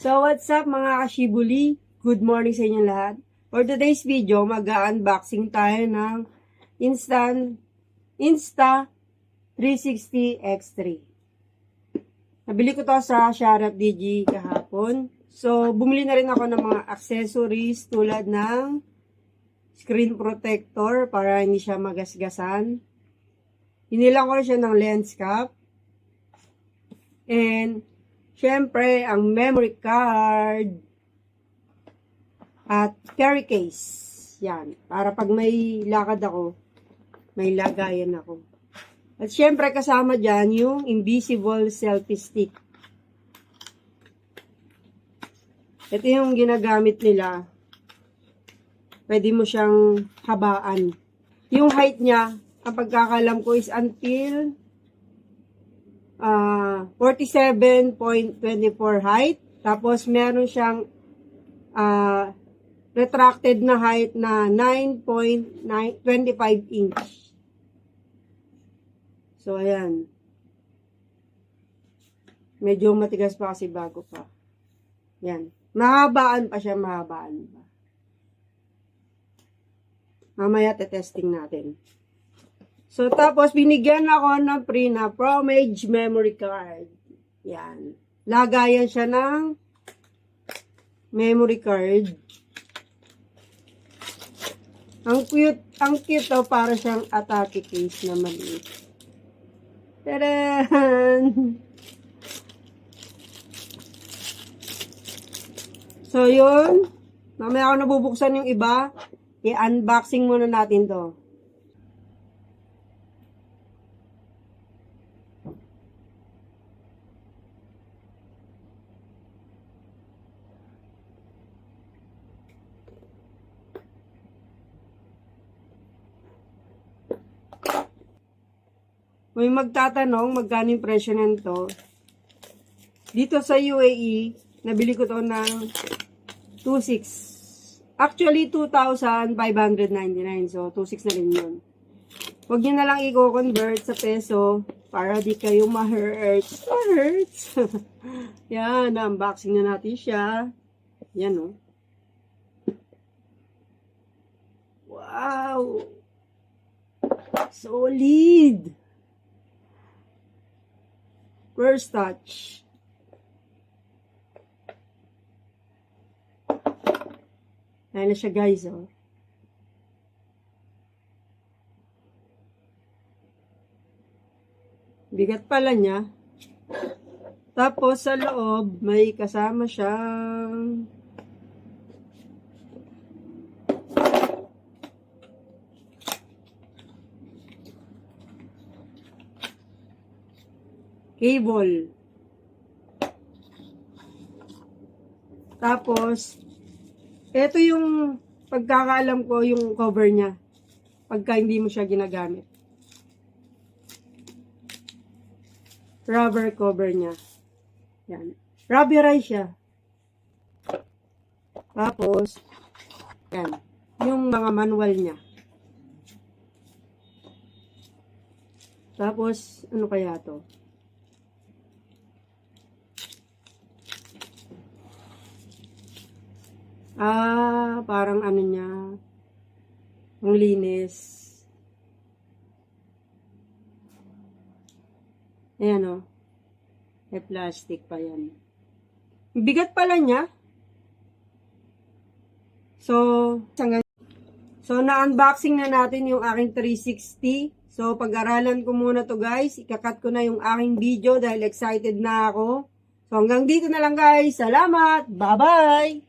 So, what's up mga kashibuli? Good morning sa inyo lahat. For today's video, mag-unboxing tayo ng Insta360 X3. Nabili ko to sa Sharap DG kahapon. So, bumili na rin ako ng mga accessories tulad ng screen protector para hindi siya magasgasan. Hinilang ko rin siya ng lens cap. And syempre, ang memory card at carry case. Yan. Para pag may lakad ako, may lagayan ako. At syempre, kasama dyan yung invisible selfie stick. Ito yung ginagamit nila. Pwede mo siyang habaan. Yung height niya, ang pagkakalam ko is until 47.24 height. Tapos, meron siyang retracted na height na 9.25 inch. So, ayan. Medyo matigas pa kasi bago pa. Yan. Mahabaan pa siya, mahabaan pa. Mamaya testing natin. So, tapos, binigyan ako ng free na ProMage memory card. Yan. Lagayan siya ng memory card. Ang cute to, para siyang atake case na maliit. Tadaan! So, yun. Mamaya ako nabubuksan yung iba. I-unboxing muna natin to. May magtatanong magkano yung presyo nito. Dito sa UAE, nabili ko to ng 2,600. Actually, 2,599. So, 2,600 na rin yun. Huwag nyo na lang i-convert sa peso para di kayo ma-hurts. Ma-hurts. Yan, unboxing na natin siya. Yan, oh. Wow! Solid! First touch. Ayan na siya, guys, oh. Bigat pala niya. Tapos, sa loob, may kasama siyang cable. Tapos, ito yung pagkakaalam ko yung cover niya. Pagka hindi mo siya ginagamit. Rubber cover niya. Yan. Rubberized siya. Tapos, yan. Yung mga manual niya. Tapos, ano kaya to? Parang ano niya, ang linis. Ayan, o. May plastic pa yan. Bigat pala niya. So na-unboxing na natin yung aking 360. So, pag-aralan ko muna to, guys. Ikakat ko na yung aking video dahil excited na ako. So, hanggang dito na lang, guys. Salamat! Bye-bye!